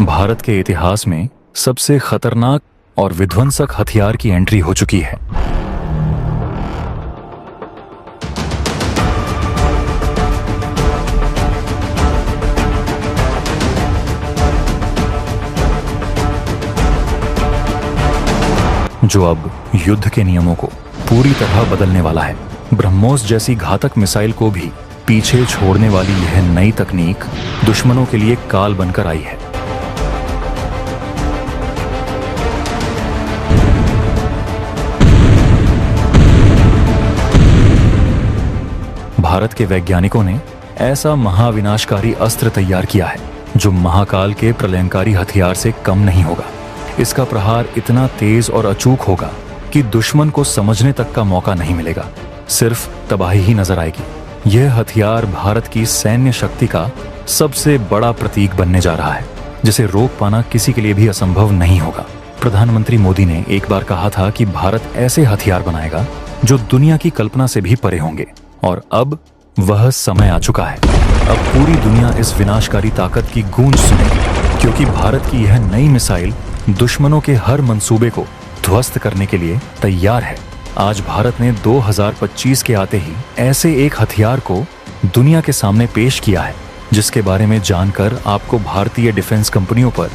भारत के इतिहास में सबसे खतरनाक और विध्वंसक हथियार की एंट्री हो चुकी है। जो अब युद्ध के नियमों को पूरी तरह बदलने वाला है। ब्रह्मोस जैसी घातक मिसाइल को भी पीछे छोड़ने वाली यह नई तकनीक दुश्मनों के लिए काल बनकर आई है। भारत के वैज्ञानिकों ने ऐसा महाविनाशकारी अस्त्र तैयार किया है जो महाकाल के प्रलयंकारी हथियार से कम नहीं होगा। इसका प्रहार इतना तेज और अचूक होगा कि दुश्मन को समझने तक का मौका नहीं मिलेगा, सिर्फ तबाही ही नजर आएगी। यह हथियार भारत की सैन्य शक्ति का सबसे बड़ा प्रतीक बनने जा रहा है, जिसे रोक पाना किसी के लिए भी असंभव नहीं होगा। प्रधानमंत्री मोदी ने एक बार कहा था कि भारत ऐसे हथियार बनाएगा जो दुनिया की कल्पना से भी परे होंगे, और अब वह समय आ चुका है। अब पूरी दुनिया इस विनाशकारी ताकत की गूंज सुनेगी, क्योंकि भारत की यह नई मिसाइल दुश्मनों के हर मंसूबे को ध्वस्त करने के लिए तैयार है। आज भारत ने 2025 के आते ही ऐसे एक हथियार को दुनिया के सामने पेश किया है, जिसके बारे में जानकर आपको भारतीय डिफेंस कंपनियों पर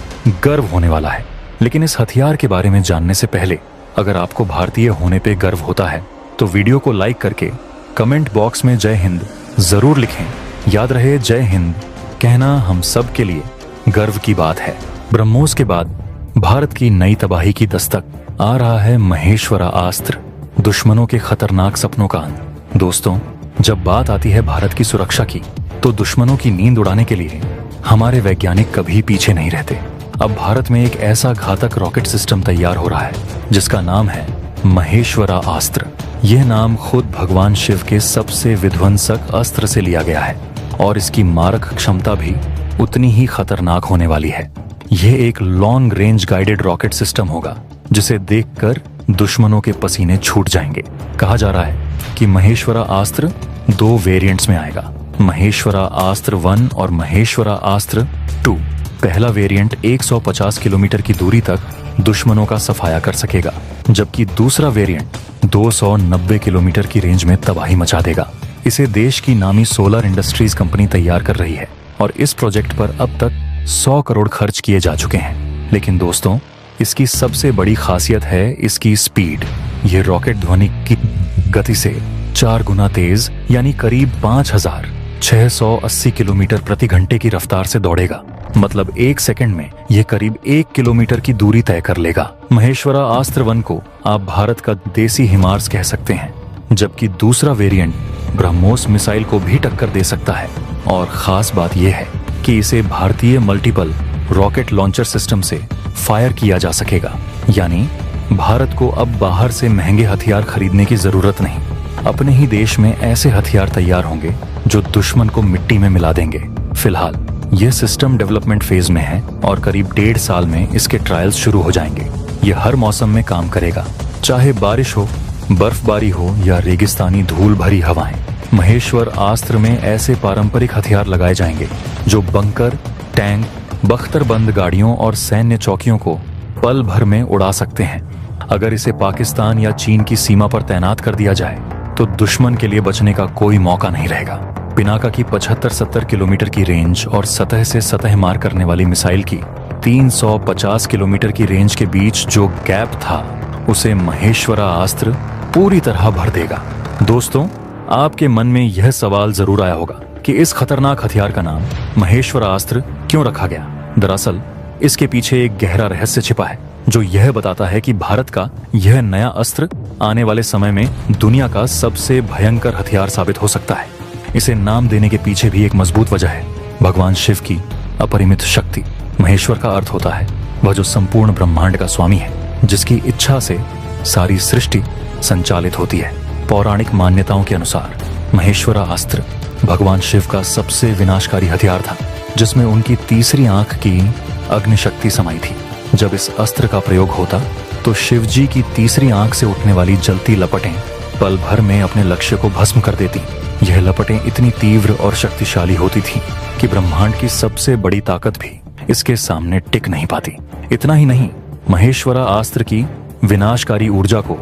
गर्व होने वाला है। लेकिन इस हथियार के बारे में जानने से पहले, अगर आपको भारतीय होने पे गर्व होता है तो वीडियो को लाइक करके कमेंट बॉक्स में जय हिंद जरूर लिखें। याद रहे, जय हिंद कहना हम सब के लिए गर्व की बात है। ब्रह्मोस के बाद भारत की नई तबाही की दस्तक, आ रहा है महेश्वरा अस्त्र, दुश्मनों के खतरनाक सपनों का अंत। दोस्तों, जब बात आती है भारत की सुरक्षा की, तो दुश्मनों की नींद उड़ाने के लिए हमारे वैज्ञानिक कभी पीछे नहीं रहते। अब भारत में एक ऐसा घातक रॉकेट सिस्टम तैयार हो रहा है जिसका नाम है महेश्वरा अस्त्र। यह नाम खुद भगवान शिव के सबसे विध्वंसक अस्त्र से लिया गया है, और इसकी मारक क्षमता भी उतनी ही खतरनाक होने वाली है। यह एक long range guided rocket system होगा, जिसे देखकर दुश्मनों के पसीने छूट जाएंगे। कहा जा रहा है कि महेश्वरा अस्त्र 2 वेरिएंट्स में आएगा, महेश्वरा अस्त्र 1 और महेश्वरा अस्त्र 2। पहला वेरिएंट 150 किलोमीटर की दूरी तक दुश्मनों का सफाया कर सकेगा, जबकि दूसरा वेरिएंट 290 किलोमीटर की रेंज में तबाही मचा देगा। इसे देश की नामी सोलर इंडस्ट्रीज कंपनी तैयार कर रही है, और इस प्रोजेक्ट पर अब तक 100 करोड़ खर्च किए जा चुके हैं। लेकिन दोस्तों, इसकी सबसे बड़ी खासियत है इसकी स्पीड। यह रॉकेट ध्वनि की गति से 4 गुना तेज, यानी करीब 5680 किलोमीटर प्रति घंटे की रफ्तार से दौड़ेगा। मतलब 1 सेकंड में यह करीब 1 किलोमीटर की दूरी तय कर लेगा। महेश्वरा अस्त्र 1 को आप भारत का देसी हिमार्स कह सकते हैं, जबकि दूसरा वेरिएंट ब्रह्मोस मिसाइल को भी टक्कर दे सकता है। और खास बात यह है कि इसे भारतीय मल्टीपल रॉकेट लॉन्चर सिस्टम से फायर किया जा सकेगा, यानी भारत को अब बाहर से महंगे हथियार खरीदने की जरूरत नहीं। अपने ही देश में ऐसे हथियार तैयार होंगे जो दुश्मन को मिट्टी में मिला देंगे। फिलहाल यह सिस्टम डेवलपमेंट फेज में है, और करीब 1.5 साल में इसके ट्रायल्स शुरू हो जाएंगे। यह हर मौसम में काम करेगा, चाहे बारिश हो, बर्फबारी हो या रेगिस्तानी धूल भरी हवाएं। महेश्वर अस्त्र में ऐसे पारंपरिक हथियार लगाए जाएंगे जो बंकर, टैंक, बख्तरबंद गाड़ियों और सैन्य चौकियों को पल भर में उड़ा सकते हैं। अगर इसे पाकिस्तान या चीन की सीमा पर तैनात कर दिया जाए तो दुश्मन के लिए बचने का कोई मौका नहीं रहेगा। पिनाका की 75-70 किलोमीटर की रेंज और सतह से सतह मार करने वाली मिसाइल की 350 किलोमीटर की रेंज के बीच जो गैप था, उसे महेश्वरा अस्त्र पूरी तरह भर देगा। दोस्तों, आपके मन में यह सवाल जरूर आया होगा कि इस खतरनाक हथियार का नाम महेश्वरा अस्त्र क्यों रखा गया। दरअसल इसके पीछे एक गहरा रहस्य छिपा है, जो यह बताता है कि भारत का यह नया अस्त्र आने वाले समय में दुनिया का सबसे भयंकर हथियार साबित हो सकता है। इसे नाम देने के पीछे भी एक मजबूत वजह है, भगवान शिव की अपरिमित शक्ति। महेश्वर का अर्थ होता है वह जो संपूर्ण ब्रह्मांड का स्वामी है, जिसकी इच्छा से सारी सृष्टि संचालित होती है। पौराणिक मान्यताओं के अनुसार महेश्वरा अस्त्र भगवान शिव का सबसे विनाशकारी हथियार था, जिसमें उनकी तीसरी आंख की अग्नि शक्ति समाई थी। जब इस अस्त्र का प्रयोग होता तो शिव जी की तीसरी आंख से उठने वाली जलती लपटें पल भर में अपने लक्ष्य को भस्म कर देती। यह लपटें इतनी तीव्र और शक्तिशाली होती थीं कि ब्रह्मांड की सबसे बड़ी ताकत भी इसके सामने टिक नहीं पाती। इतना ही नहीं, महेश्वरा अस्त्र की विनाशकारी ऊर्जा को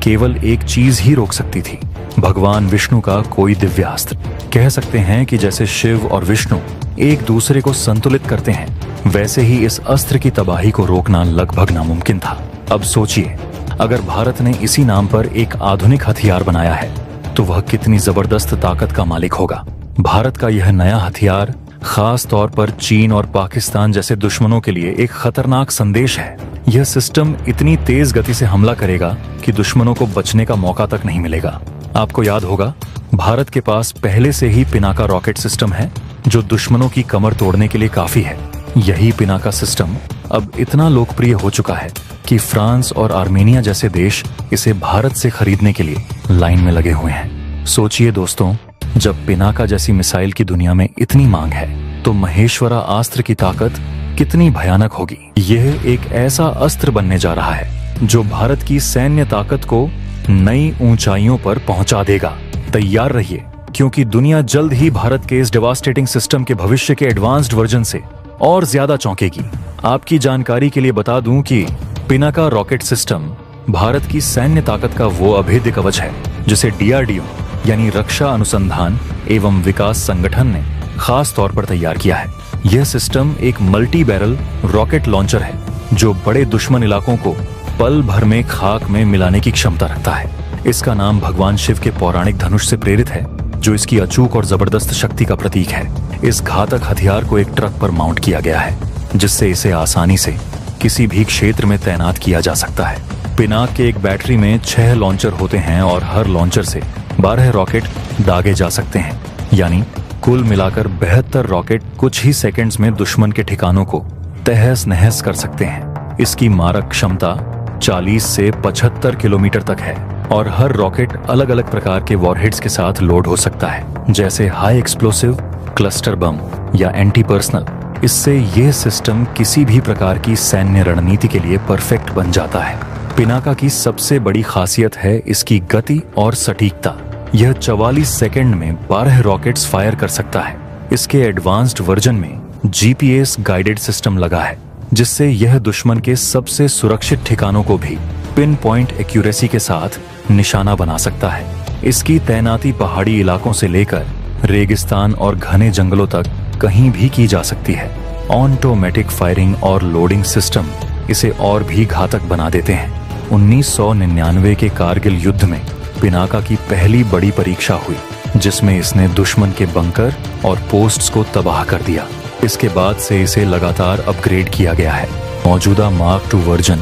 केवल एक चीज ही रोक सकती थी, भगवान विष्णु का कोई दिव्यास्त्र। कह सकते हैं कि जैसे शिव और विष्णु एक दूसरे को संतुलित करते हैं, वैसे ही इस अस्त्र की तबाही को रोकना लगभग नामुमकिन था। अब सोचिए, अगर भारत ने इसी नाम पर एक आधुनिक हथियार बनाया है तो वह कितनी जबरदस्त ताकत का मालिक होगा। भारत का यह नया हथियार खास तौर पर चीन और पाकिस्तान जैसे दुश्मनों के लिए एक खतरनाक संदेश है। यह सिस्टम इतनी तेज गति से हमला करेगा कि दुश्मनों को बचने का मौका तक नहीं मिलेगा। आपको याद होगा, भारत के पास पहले से ही पिनाका रॉकेट सिस्टम है जो दुश्मनों की कमर तोड़ने के लिए काफी है। यही पिनाका सिस्टम अब इतना लोकप्रिय हो चुका है कि फ्रांस और आर्मेनिया जैसे देश इसे भारत से खरीदने के लिए लाइन में लगे हुए हैं। सोचिए दोस्तों, जब पिनाका जैसी मिसाइल की दुनिया में इतनी मांग है तो महेश्वरा अस्त्र की ताकत कितनी भयानक होगी। यह एक ऐसा अस्त्र बनने जा रहा है जो भारत की सैन्य ताकत को नई ऊंचाइयों पर पहुंचा देगा। तैयार रहिए, क्योंकि दुनिया जल्द ही भारत के इस डेवास्टेटिंग सिस्टम के भविष्य के एडवांस्ड वर्जन से और ज्यादा चौंकेगी। आपकी जानकारी के लिए बता दूं कि पिनाका रॉकेट सिस्टम भारत की सैन्य ताकत का वो अभेद्य कवच है जिसे DRDO यानी रक्षा अनुसंधान एवं विकास संगठन ने खास तौर पर तैयार किया है। यह सिस्टम एक मल्टी बैरल रॉकेट लॉन्चर है जो बड़े दुश्मन इलाकों को पल भर में खाक में मिलाने की क्षमता रखता है। इसका नाम भगवान शिव के पौराणिक धनुष से प्रेरित है, जो इसकी अचूक और जबरदस्त शक्ति का प्रतीक है। इस घातक हथियार को एक ट्रक पर माउंट किया गया है, जिससे इसे आसानी से किसी भी क्षेत्र में तैनात किया जा सकता है। पिनाक के एक बैटरी में 6 लॉन्चर होते हैं और हर लॉन्चर से 12 रॉकेट दागे जा सकते हैं, यानी कुल मिलाकर 72 रॉकेट कुछ ही सेकंड्स में दुश्मन के ठिकानों को तहस नहस कर सकते हैं। इसकी मारक क्षमता 40 से 75 किलोमीटर तक है और हर रॉकेट अलग अलग प्रकार के वॉरहेड्स के साथ लोड हो सकता है, जैसे हाई एक्सप्लोसिव, क्लस्टर बम या एंटी पर्सनल। इससे यह सिस्टम किसी भी प्रकार की सैन्य रणनीति के लिए परफेक्ट बन जाता है। पिनाका की सबसे बड़ी खासियत है इसकी गति और सटीकता। यह 44 सेकंड में 12 रॉकेट्स फायर कर सकता है। इसके एडवांस्ड वर्जन में GPS गाइडेड सिस्टम लगा है, जिससे यह दुश्मन के सबसे सुरक्षित ठिकानों को भी पिन पॉइंट एक्यूरेसी के साथ निशाना बना सकता है। इसकी तैनाती पहाड़ी इलाकों से लेकर रेगिस्तान और घने जंगलों तक कहीं भी की जा सकती है। ऑटोमेटिक फायरिंग और लोडिंग सिस्टम इसे और भी घातक बना देते हैं। 1999 के कारगिल युद्ध में पिनाका की पहली बड़ी परीक्षा हुई, जिसमें इसने दुश्मन के बंकर और पोस्ट्स को तबाह कर दिया। इसके बाद से इसे लगातार अपग्रेड किया गया है। मौजूदा मार्क 2 वर्जन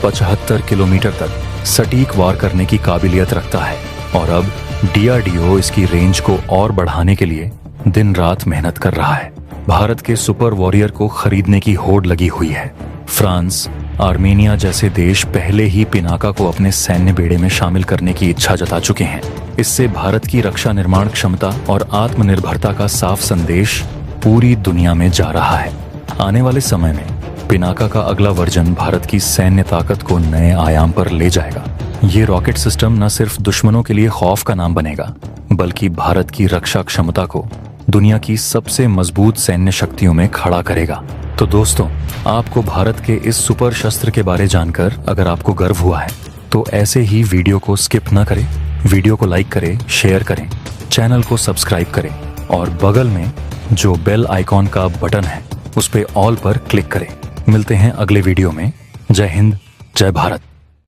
75 किलोमीटर तक सटीक वार करने की काबिलियत रखता है और अब DRDO इसकी रेंज को और बढ़ाने के लिए दिन रात मेहनत कर रहा है। भारत के सुपर वॉरियर को खरीदने की होड़ लगी हुई है। फ्रांस, आर्मेनिया जैसे देश पहले ही पिनाका को अपने सैन्य बेड़े में शामिल करने की इच्छा जता चुके हैं। इससे भारत की रक्षा निर्माण क्षमता और आत्मनिर्भरता का साफ संदेश पूरी दुनिया में जा रहा है। आने वाले समय में पिनाका का अगला वर्जन भारत की सैन्य ताकत को नए आयाम पर ले जाएगा। ये रॉकेट सिस्टम न सिर्फ दुश्मनों के लिए खौफ का नाम बनेगा, बल्कि भारत की रक्षा क्षमता को दुनिया की सबसे मजबूत सैन्य शक्तियों में खड़ा करेगा। तो दोस्तों, आपको भारत के इस सुपर शस्त्र के बारे जानकर अगर आपको गर्व हुआ है तो ऐसे ही वीडियो को स्किप न करें, वीडियो को लाइक करें, शेयर करें, चैनल को सब्सक्राइब करें और बगल में जो बेल आइकॉन का बटन है उस पे ऑल पर क्लिक करें। मिलते हैं अगले वीडियो में। जय हिंद, जय भारत।